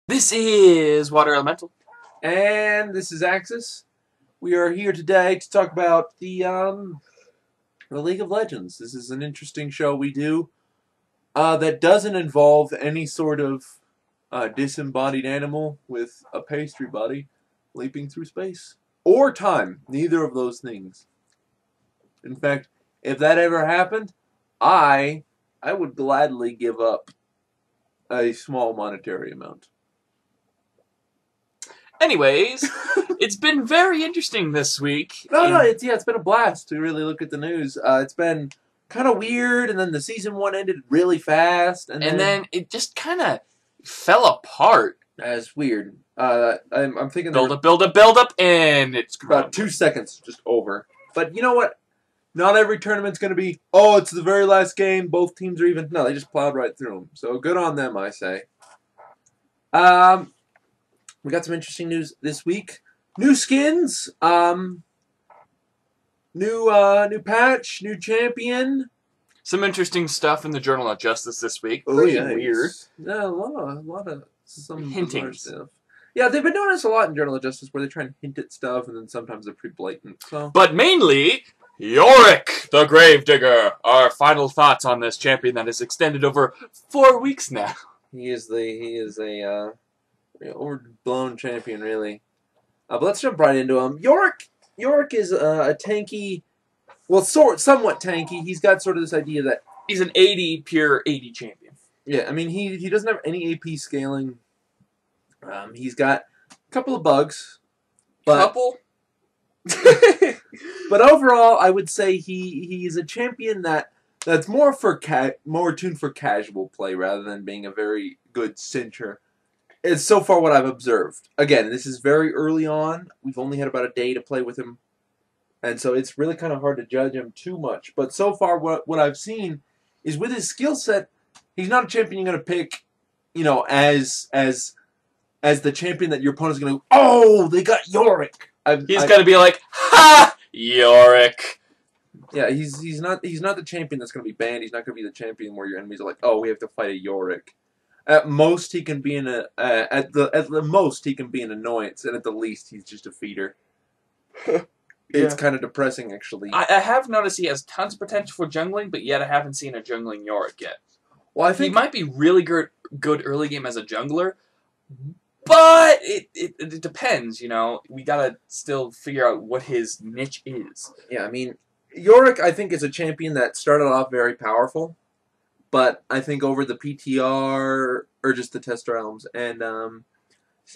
This is Water Elemental. And this is Axis. We are here today to talk about the League of Legends. This is an interesting show we do that doesn't involve any sort of disembodied animal with a pastry body leaping through space or time. Neither of those things. In fact, if that ever happened, I would gladly give up a small monetary amount. Anyways, it's been very interesting this week. It's been a blast to really look at the news. It's been kind of weird, and then the season 1 ended really fast, and then it just kind of fell apart. That's weird. I'm thinking build up, and it's about 2 seconds just over. But you know what? Not every tournament's going to be, oh, it's the very last game, both teams are even. No, they just plowed right through them. So good on them, I say. We got some interesting news this week. New skins, new patch, new champion. Some interesting stuff in the Journal of Justice this week. Oh, Pretty yeah, weird. Yeah, a lot of some hinting stuff. Yeah, they've been doing this a lot in Journal of Justice, where they try and hint at stuff, and then sometimes they're pretty blatant. So. But mainly, Yorick, the Gravedigger. Our final thoughts on this champion that is extended over 4 weeks now. He is a overblown champion, really. But let's jump right into him. Yorick is a tanky, well, somewhat tanky. He's got sort of this idea that he's an 80 pure 80 champion. Yeah, I mean he doesn't have any AP scaling. He's got a couple of bugs, but but overall, I would say he's a champion that's more tuned for casual play rather than being a very good cincher. It's so far what I've observed. Again, this is very early on. We've only had about a day to play with him, and so it's really kind of hard to judge him too much. But so far, what I've seen is with his skill set, he's not a champion you're going to pick, as the champion that your opponent's going to go, oh, they got Yorick. He's got to be like, ha, Yorick. Yeah, he's not the champion that's going to be banned. He's not going to be the champion where your enemies are like, oh, we have to fight a Yorick. At most, he can be at the most he can be an annoyance, and at the least, he's just a feeder. It's kind of depressing, actually. I have noticed he has tons of potential for jungling, but yet I haven't seen a jungling Yorick yet. Well, I think he might be really good early game as a jungler, but it depends. We gotta still figure out what his niche is. Yeah, I mean, Yorick, I think, is a champion that started off very powerful. But I think over the PTR, or just the test realms, and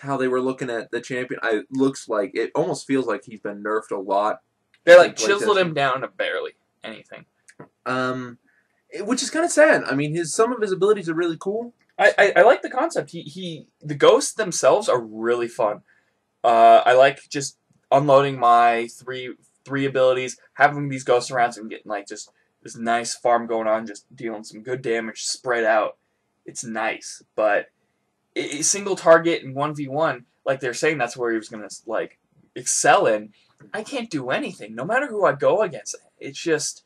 how they were looking at the champion, it almost feels like he's been nerfed a lot. They chiseled him down to barely anything. Which is kind of sad. I mean, some of his abilities are really cool. I like the concept. The ghosts themselves are really fun. I like just unloading my three abilities, having these ghosts around and getting just this nice farm going on, just dealing some good damage spread out. It's nice, but a single target in 1v1, like they're saying, that's where he was gonna excel in. I can't do anything, no matter who I go against. It's just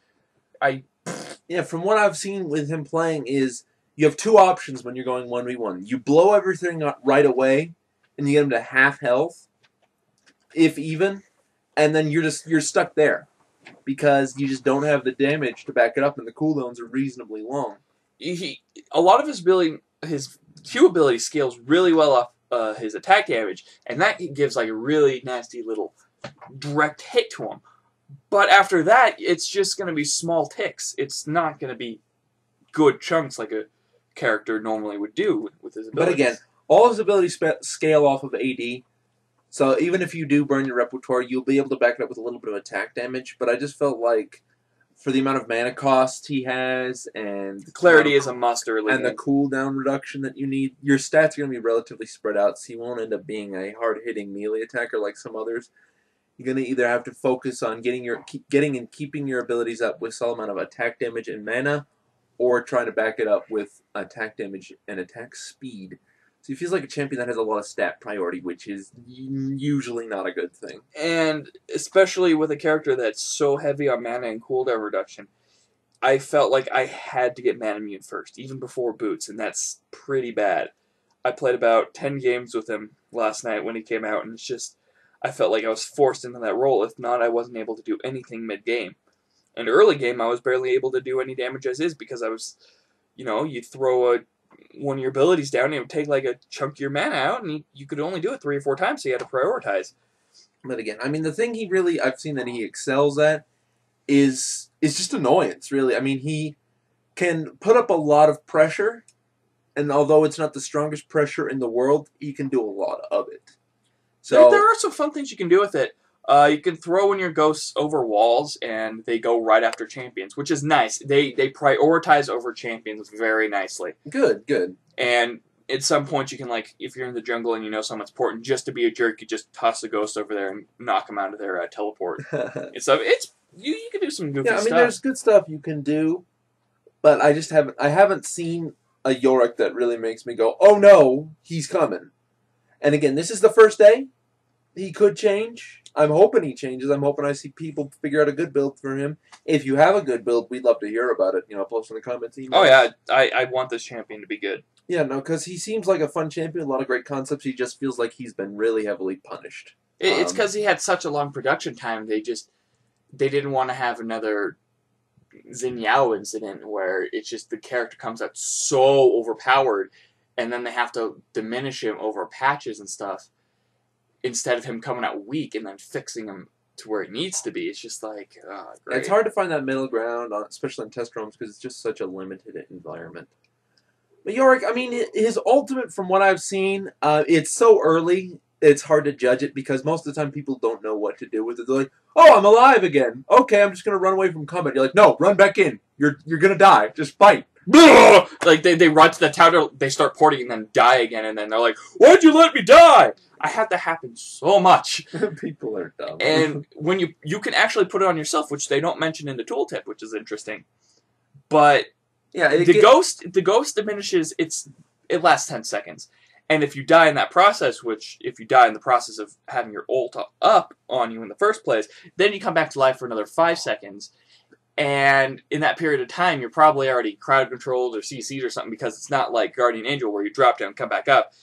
Yeah, from what I've seen with him playing is you have two options when you're going 1v1. You blow everything up right away, and you get him to half health, if even, and then you're stuck there. Because you just don't have the damage to back it up, and the cooldowns are reasonably long. A lot of his Q ability scales really well off his attack damage, and that gives a really nasty little direct hit to him. But after that, it's just going to be small ticks. It's not going to be good chunks like a character normally would do with his abilities. But again, all his abilities scale off of AD. So even if you do burn your repertoire, you'll be able to back it up with a little bit of attack damage. But I just felt like, for the amount of mana cost he has, and clarity is a must early, and the cooldown reduction that you need, your stats are going to be relatively spread out, so you won't end up being a hard-hitting melee attacker like some others. You're going to either have to focus on getting and keeping your abilities up with some amount of attack damage and mana, or trying to back it up with attack damage and attack speed. So he feels like a champion that has a lot of stat priority, which is usually not a good thing. And especially with a character that's so heavy on mana and cooldown reduction, I felt like I had to get mana immune first, even before boots, and that's pretty bad. I played about 10 games with him last night when he came out, and it's just, I felt like I was forced into that role. If not, I wasn't able to do anything mid-game. And early game, I was barely able to do any damage as is because I was, you throw one of your abilities down, and it would take like a chunk of your mana out, and you could only do it 3 or 4 times, so you had to prioritize. But again, I mean, the thing I've seen that he excels at is just annoyance, really. I mean, he can put up a lot of pressure, and although it's not the strongest pressure in the world, he can do a lot of it. So There are some fun things you can do with it. You can throw in your ghosts over walls, and they go right after champions, which is nice. They prioritize over champions very nicely. Good. And at some point, you can, like, if you're in the jungle and you know someone's important, just to be a jerk, you just toss the ghost over there and knock them out of their teleport. And so you can do some goofy stuff. Yeah, I mean, there's good stuff you can do, but I haven't seen a Yorick that really makes me go, oh no, he's coming. And again, this is the first day. He could change. I'm hoping he changes. I'm hoping I see people figure out a good build for him. If you have a good build, we'd love to hear about it. Post in the comments. Emails. Oh yeah, I want this champion to be good. Yeah, no, because he seems like a fun champion, a lot of great concepts. He just feels like he's been really heavily punished. It's because he had such a long production time. They didn't want to have another Xin Yao incident where it's just the character comes out so overpowered, and then they have to diminish him over patches and stuff, instead of him coming out weak and then fixing him to where it needs to be. It's just like, great. It's hard to find that middle ground, especially in test roams, because it's just such a limited environment. But Yorick, I mean, his ultimate, from what I've seen, it's so early, it's hard to judge it, because most of the time people don't know what to do with it. They're like, oh, I'm alive again. Okay, I'm just going to run away from combat. You're like, no, run back in. You're going to die. Just fight. Like, they run to the tower, they start porting and then die again, and then they're like, why'd you let me die? I had that happen so much. People are dumb. And when you can actually put it on yourself, which they don't mention in the tooltip, which is interesting. But yeah, the ghost diminishes, it lasts 10 seconds. And if you die in that process, which if you die in the process of having your ult up on you in the first place, then you come back to life for another 5 seconds. And in that period of time, you're probably already crowd controlled or CC'd or something, because it's not like Guardian Angel where you drop down, come back up.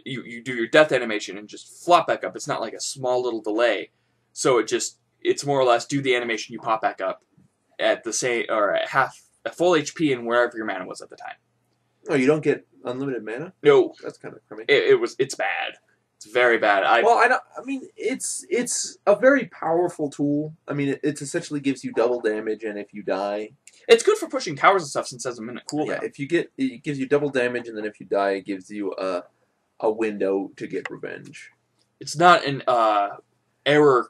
You do your death animation and just flop back up. It's not like a small little delay. So it's more or less do the animation, you pop back up at the same, or at full HP and wherever your mana was at the time. Oh, you don't get unlimited mana? No. That's kind of crummy. It's bad. It's very bad. It's a very powerful tool. I mean, it essentially gives you double damage, and if you die, it's good for pushing towers and stuff since it has a minute cooldown. Yeah, it gives you double damage, and then if you die, it gives you a window to get revenge. It's not an error,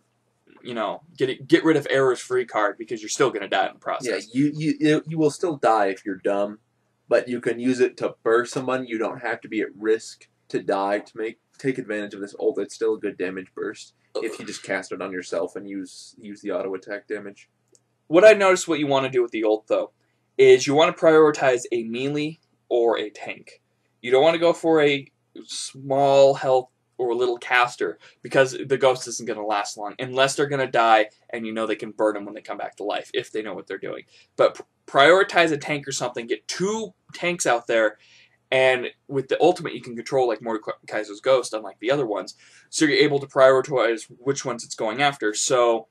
get rid of errors free card, because you're still gonna die in the process. Yeah, you will still die if you're dumb, but you can use it to burst someone. You don't have to be at risk to die to take advantage of this ult. It's still a good damage burst if you just cast it on yourself and use the auto attack damage. What I noticed what you want to do with the ult, though, is you want to prioritize a melee or a tank. You don't want to go for a small health or little caster, because the ghost isn't going to last long, unless they're going to die and you know they can burn them when they come back to life, if they know what they're doing. But prioritize a tank or something, get 2 tanks out there, and with the ultimate you can control like Mordekaiser's ghost, unlike the other ones, so you're able to prioritize which ones it's going after. So,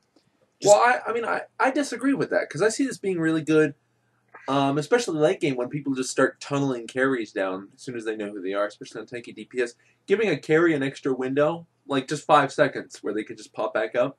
I disagree with that, because I see this being really good, especially late game when people just start tunneling carries down as soon as they know who they are, especially on tanky DPS. Giving a carry an extra window, like just 5 seconds, where they could just pop back up,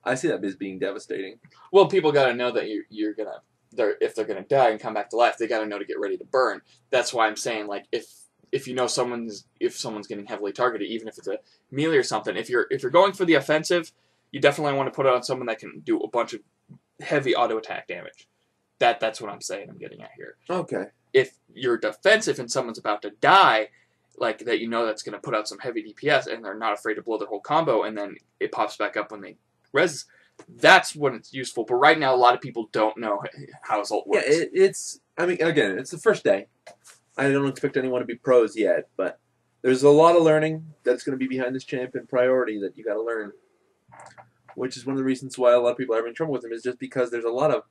I see that as being devastating. Well, people got to know that if they're gonna die and come back to life, they got to know to get ready to burn. That's why I'm saying, like, if you know someone's getting heavily targeted, even if it's a melee or something, if you're going for the offensive, you definitely want to put it on someone that can do a bunch of heavy auto attack damage. That's what I'm saying. I'm getting at here. Okay. If you're defensive and someone's about to die, like that, that's going to put out some heavy DPS, and they're not afraid to blow their whole combo, and then it pops back up when they res. That's when it's useful. But right now, a lot of people don't know how his ult works. Yeah, again, it's the first day. I don't expect anyone to be pros yet, but there's a lot of learning that's going to be behind this champion priority that you got to learn. Which is one of the reasons why a lot of people are having trouble with him, is just because there's a lot of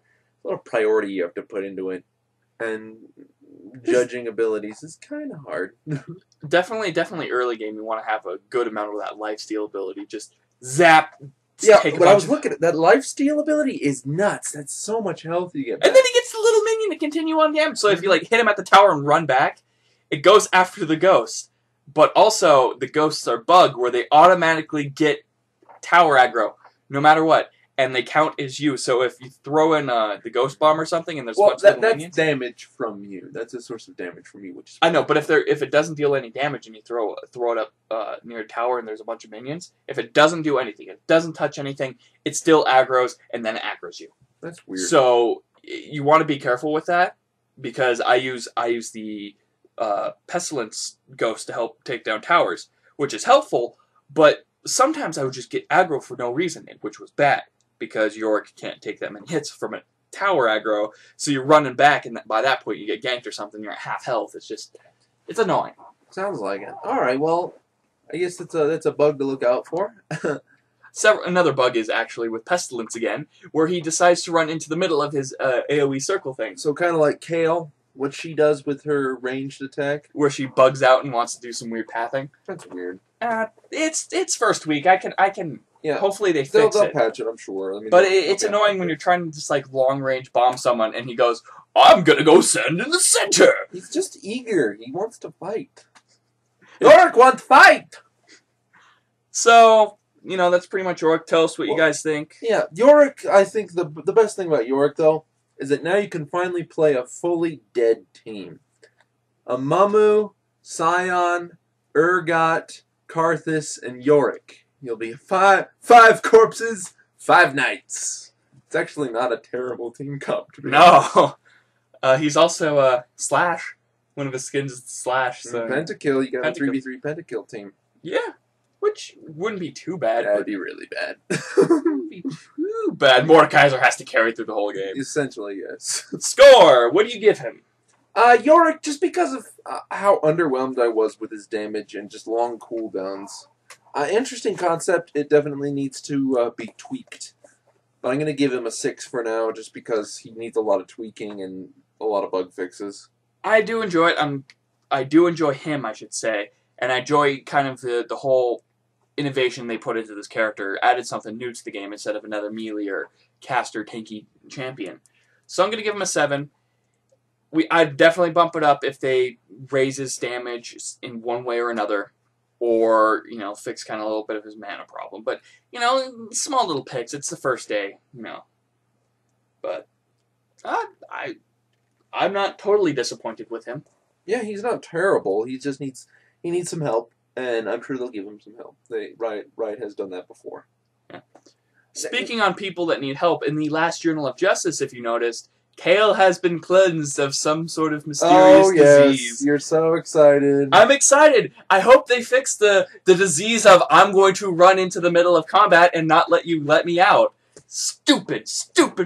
priority you have to put into it, and judging abilities is kind of hard. definitely early game. You want to have a good amount of that lifesteal ability. Just zap. Yeah, Take a but I bunch was of, looking at that lifesteal ability is nuts. That's so much health you get back. and then he gets a little minion to continue on damage. So if you like hit him at the tower and run back, it goes after the ghost. But also the ghosts are bug where they automatically get tower aggro no matter what, and they count as you. So if you throw in the ghost bomb or something, and there's a bunch of little that's minions, damage from you. That's a source of damage from you, which is I know. But if it doesn't deal any damage and you throw it up near a tower and there's a bunch of minions, if it doesn't do anything, it doesn't touch anything, it still aggroes and then aggroes you. That's weird. So you want to be careful with that because I use the pestilence ghost to help take down towers, which is helpful, but sometimes I would just get aggro for no reason, which was bad, because Yorick can't take that many hits from a tower aggro, so you're running back, and by that point you get ganked or something, you're at half health. It's annoying. Sounds like it. Alright, well, I guess that's a bug to look out for. Another bug is actually with Pestilence again, where he decides to run into the middle of his AoE circle thing. So kind of like Kayle, what she does with her ranged attack. Where she bugs out and wants to do some weird pathing. That's weird. It's first week. I can. Yeah. Hopefully they fix They'll it. patch it, I'm sure. I mean, But it's annoying when you're trying to just like long range bomb someone and he goes, "I'm gonna go send in the center." He's just eager. He wants to fight. Yorick wants to fight. So that's pretty much Yorick. Tell us what you guys think. Yeah, Yorick. I think the best thing about Yorick though is that now you can finally play a fully dead team. A Mamu, Scion, Urgot, Karthus, and Yorick. You'll be five corpses, 5 knights. It's actually not a terrible team comp, to be honest. No. He's also Slash. One of his skins is Slash. So Pentakill, you got a Pentakill. 3v3 Pentakill team. Yeah. Which wouldn't be too bad. That'd be really bad. Wouldn't be too bad. Mordekaiser has to carry through the whole game. Essentially, yes. Score! What do you give him? Yorick, just because of how underwhelmed I was with his damage and just long cooldowns. Interesting concept. It definitely needs to be tweaked. But I'm going to give him a 6 for now, just because he needs a lot of tweaking and a lot of bug fixes. I do enjoy it. I do enjoy him, I should say. And I enjoy kind of the whole innovation they put into this character. Added something new to the game instead of another melee or caster tanky champion. So I'm going to give him a 7. I'd definitely bump it up if they raise his damage in one way or another. Or, fix kind of a little bit of his mana problem. But, small little picks. It's the first day, But I'm not totally disappointed with him. Yeah, he's not terrible. He just needs some help, and I'm sure they'll give him some help. Riot has done that before. Yeah. Speaking on people that need help, in the last Journal of Justice, if you noticed, Kayle has been cleansed of some sort of mysterious disease. You're so excited. I'm excited. I hope they fix the disease of I'm going to run into the middle of combat and not let you let me out. Stupid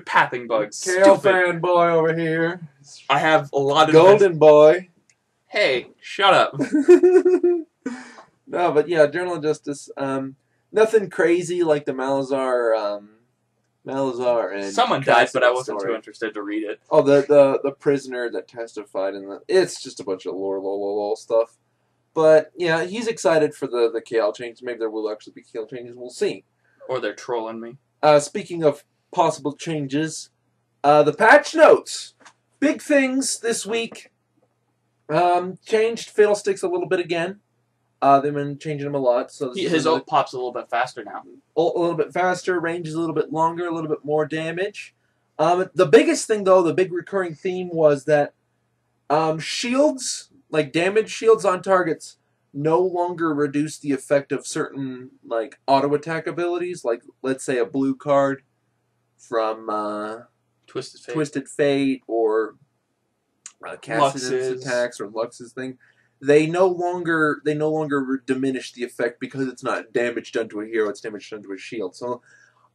pathing bugs. Kayle fanboy over here. I have a lot of Golden boy. Hey, shut up. No, but yeah, Journal of Justice. Nothing crazy like the Malazar and Someone died, but I wasn't story. too interested to read it. Oh, the prisoner that testified in it's just a bunch of lol stuff. But yeah, he's excited for the Kayle change. Maybe there will actually be Kayle changes. We'll see. Or they're trolling me. Speaking of possible changes, the patch notes. Big things this week. Changed Fatal Sticks a little bit again. They've been changing them a lot. So his ult pops a little bit faster now. A little bit faster, range is a little bit longer, a little bit more damage. The biggest thing, though, the big recurring theme was that shields, like damage shields on targets, no longer reduce the effect of certain like auto attack abilities. Like, let's say a blue card from Twisted Fate or Cassidon's attacks or Lux's thing. They no longer diminish the effect because it's not damage done to a hero, it's damage done to a shield. So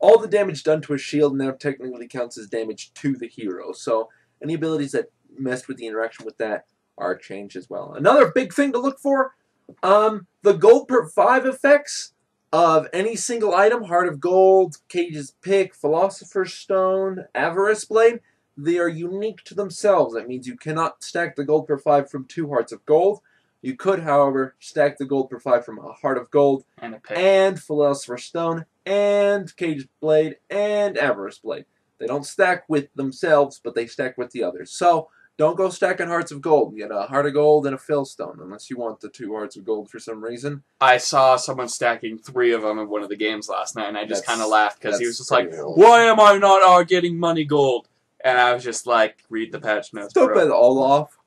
all the damage done to a shield now technically counts as damage to the hero. So any abilities that messed with the interaction with that are changed as well. Another big thing to look for, the gold per 5 effects of any single item, Heart of Gold, Cage's Pick, Philosopher's Stone, Avarice Blade, they are unique to themselves. That means you cannot stack the gold per 5 from 2 Hearts of Gold, You could, however, stack the gold for 5 from a Heart of Gold, And a pick. and Philosopher's Stone, and Cage Blade, and Avarice Blade. They don't stack with themselves, but they stack with the others. So, don't go stacking Hearts of Gold. Get a Heart of Gold and a Phil Stone, unless you want the 2 Hearts of Gold for some reason. I saw someone stacking 3 of them in one of the games last night, and I just kind of laughed because he was just like, real. "Why am I not getting money gold?" And I was just like, "Read the patch notes, Stop bro." it all off.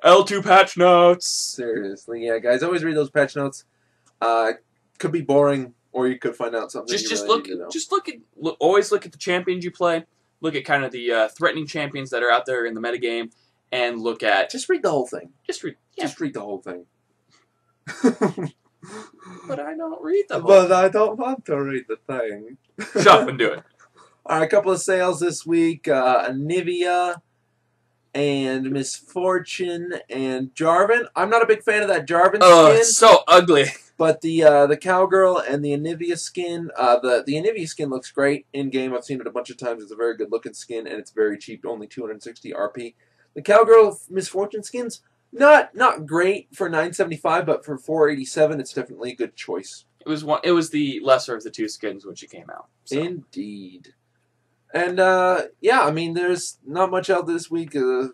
L2 patch notes. Seriously, yeah, guys, always read those patch notes. Could be boring, or you could find out something. Always look at the champions you play. Look at kind of the threatening champions that are out there in the metagame, and look at Just read the whole thing. just read. Just read the whole thing. But I don't read the whole. But I don't want to read the thing. Shut up and do it. All right, a couple of sales this week. Anivia and Misfortune and Jarvan. I'm not a big fan of that Jarvan skin. It's so ugly. But the Cowgirl and the Anivia skin, the Anivia skin looks great in game. I've seen it a bunch of times. It's a very good looking skin, and it's very cheap, only 260 RP. The Cowgirl Misfortune skins, not great for 975, but for 487, it's definitely a good choice. It was the lesser of the 2 skins when she came out. So. Indeed. And yeah, I mean, there's not much out this week. Of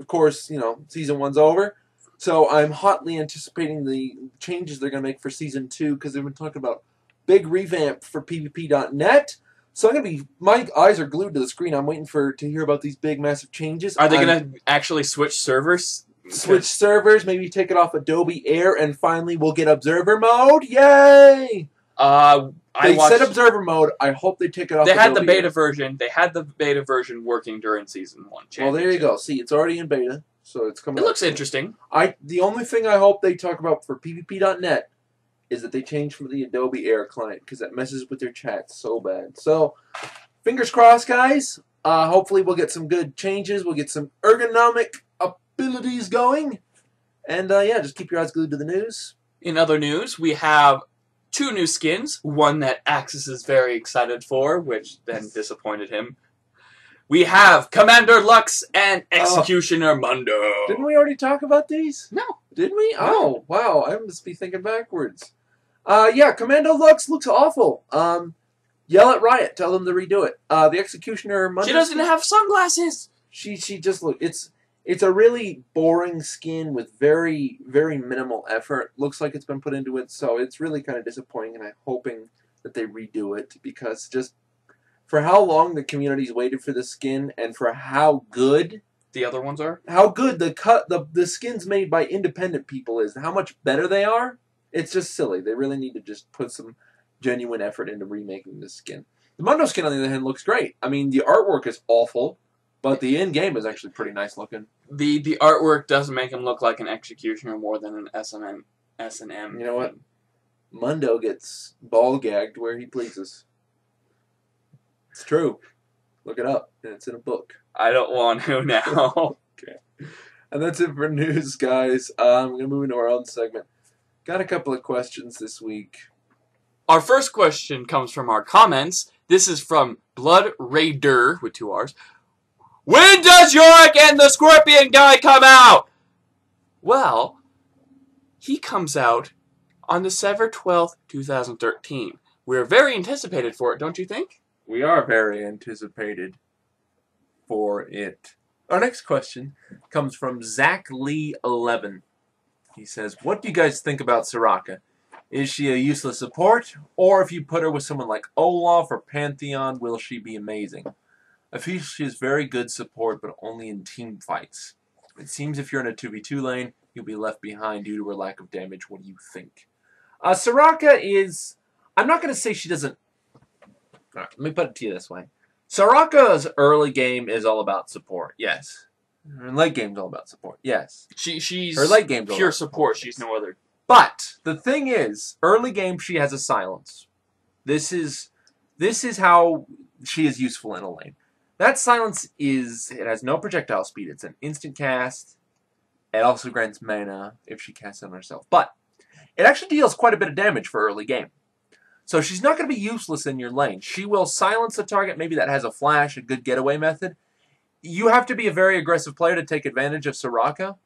course, season 1's over. So I'm hotly anticipating the changes they're going to make for Season 2, because they've been talking about big revamp for PvP.net. So my eyes are glued to the screen. I'm waiting to hear about these big, massive changes. Are they going to actually switch servers? Switch servers, maybe take it off Adobe Air, and finally we'll get Observer Mode. Yay! They said Observer Mode. I hope they take it off. They had Adobe the beta Air. version. They had the beta version working during Season 1. Well, there you go. See, it's already in beta, so it's coming. It looks interesting. The only thing I hope they talk about for PvP.net is that they change from the Adobe Air client, because that messes with their chat so bad. So, fingers crossed, guys. Hopefully we'll get some good changes. We'll get some ergonomic abilities going. And yeah, just keep your eyes glued to the news. In other news, we have 2 new skins. One that Axis is very excited for, which then disappointed him. We have Commander Lux and Executioner Mundo. Didn't we already talk about these? No. Did we? No. Oh, wow. I must be thinking backwards. Yeah, Commando Lux looks awful. Yell at Riot. Tell them to redo it. The Executioner Mundo. She doesn't have sunglasses. She just look. It's a really boring skin with very, very minimal effort. Looks like it's been put into it, so it's really kind of disappointing, and I'm hoping that they redo it, because just for how long the community's waited for the skin, and for how good the other ones are, how good the skins made by independent people is, how much better they are. It's just silly. They really need to just put some genuine effort into remaking this skin. The Mundo skin, on the other hand, looks great. I mean, the artwork is awful, but the in-game is actually pretty nice looking. The artwork doesn't make him look like an Executioner more than an S&M. You know what? Mundo gets ball-gagged where he pleases. It's true. Look it up, and it's in a book. I don't want to now. Okay. And that's it for news, guys. I'm going to move into our own segment. Got a couple of questions this week. Our first question comes from our comments. This is from Blood Raider, with 2 R's. When does Yorick and the Scorpion guy come out? Well, he comes out on December 12th, 2013. We're very anticipated for it, don't you think? We are very anticipated for it. Our next question comes from Zach Lee 11. He says, what do you guys think about Soraka? Is she a useless support? Or if you put her with someone like Olaf or Pantheon, will she be amazing? I feel she is very good support, but only in team fights. It seems if you're in a 2v2 lane, you'll be left behind due to her lack of damage. What do you think? Soraka is... I'm not going to say she doesn't... All right, let me put it to you this way. Soraka's early game is all about support, yes. Her late game's all about support, yes. She's her late game's pure support. She's no other. But the thing is, early game she has a silence. This is how she is useful in a lane. That silence it has no projectile speed. It's an instant cast. It also grants mana if she casts it on herself. But it actually deals quite a bit of damage for early game. So she's not going to be useless in your lane. She will silence a target, maybe that has a flash, a good getaway method. You have to be a very aggressive player to take advantage of Soraka.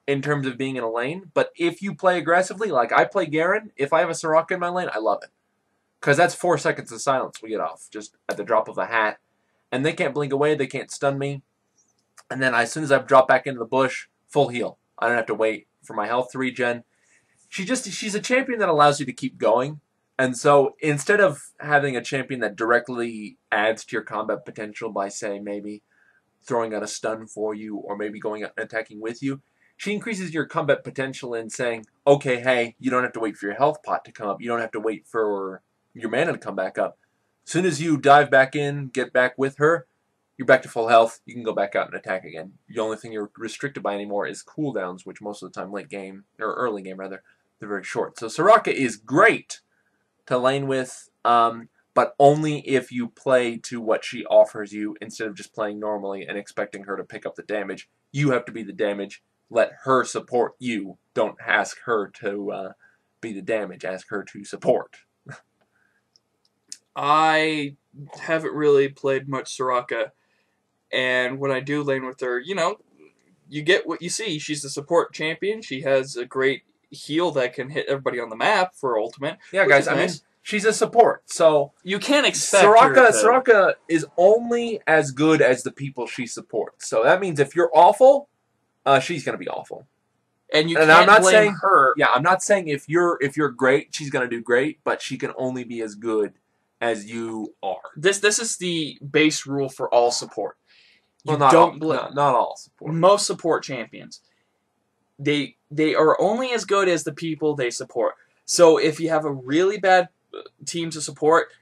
in terms of being in a lane. But if you play aggressively, like I play Garen, if I have a Soraka in my lane, I love it. Because that's 4 seconds of silence we get off just at the drop of a hat. And they can't blink away, they can't stun me. And then as soon as I drop back into the bush, full heal. I don't have to wait for my health to regen. She's a champion that allows you to keep going. And so instead of having a champion that directly adds to your combat potential by, say, maybe throwing out a stun for you or maybe going out and attacking with you, she increases your combat potential in saying, okay, hey, you don't have to wait for your health pot to come up. You don't have to wait for your mana to come back up. As soon as you dive back in, get back with her, you're back to full health. You can go back out and attack again. The only thing you're restricted by anymore is cooldowns, which most of the time late game, or early game rather, they're very short. So Soraka is great to lane with, but only if you play to what she offers you instead of just playing normally and expecting her to pick up the damage. You have to be the damage. Let her support you. Don't ask her to be the damage. Ask her to support. I haven't really played much Soraka, and when I do lane with her, you know, you get what you see. She's a support champion. She has a great heal that can hit everybody on the map for ultimate. Yeah, guys, I mean, she's a support, so you can't expect Soraka is only as good as the people she supports. So that means if you're awful, she's gonna be awful. And you can't blame her. Yeah, I'm not saying if you're great, she's gonna do great, but she can only be as good as you are. This is the base rule for all support. Well, not all support. Most support champions, they are only as good as the people they support. So if you have a really bad team to support,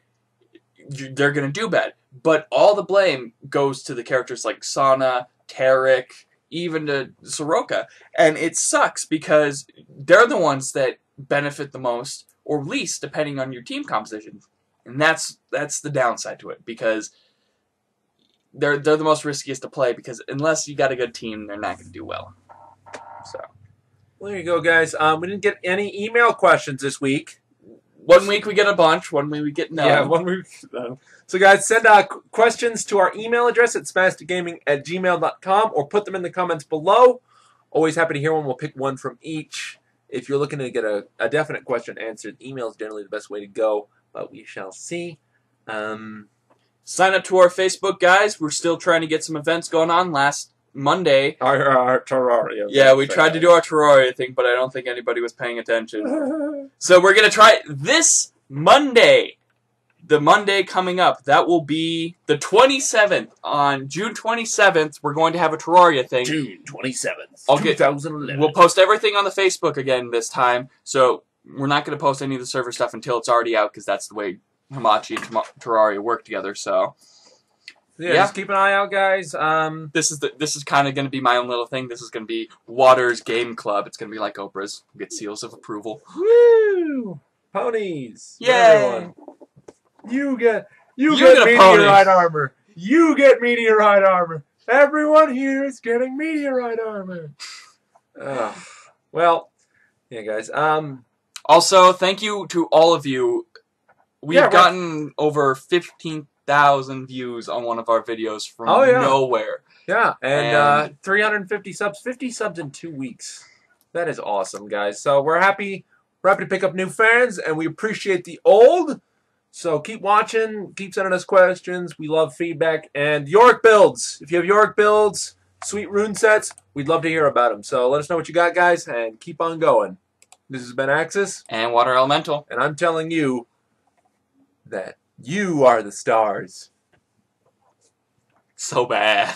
they're going to do bad. But all the blame goes to the characters like Sana, Yorick, even to Soraka. And it sucks because they're the ones that benefit the most or least depending on your team composition. And that's the downside to it, because they're the most riskiest to play, because unless you got a good team, they're not going to do well. So, well, there you go, guys. We didn't get any email questions this week. One week we get a bunch, one week we get none. Yeah, one week. So, guys, send questions to our email address at spazticgaming@gmail.com or put them in the comments below. Always happy to hear one. We'll pick one from each. If you're looking to get a definite question answered, email is generally the best way to go, but we shall see. Sign up to our Facebook, guys. We're still trying to get some events going on. Last Monday, our Terraria. Yeah, we tried to do our Terraria thing, but I don't think anybody was paying attention. So we're going to try it this Monday. The Monday coming up. That will be the 27th. On June 27th, we're going to have a Terraria thing. June 27th, 2011. We'll post everything on the Facebook again this time. So we're not going to post any of the server stuff until it's already out, because that's the way Hamachi and Terraria work together. So yeah, just keep an eye out, guys. This is kind of going to be my own little thing. This is going to be Waters Game Club. It's going to be like Oprah's. We'll get seals of approval. Woo! Ponies. Yay! You get meteorite armor. You get meteorite armor. Everyone here is getting meteorite armor. Well, yeah, guys. Also, thank you to all of you. We've gotten over 15,000 views on one of our videos from nowhere. Yeah, and 350 subs. 50 subs in 2 weeks. That is awesome, guys. So we're happy. We're happy to pick up new fans, and we appreciate the old. So keep watching, keep sending us questions. We love feedback. And Yorick builds. If you have Yorick builds, sweet rune sets, we'd love to hear about them. So let us know what you got, guys, and keep on going. This has been Axis. And Water Elemental. And I'm telling you that you are the stars. So bad.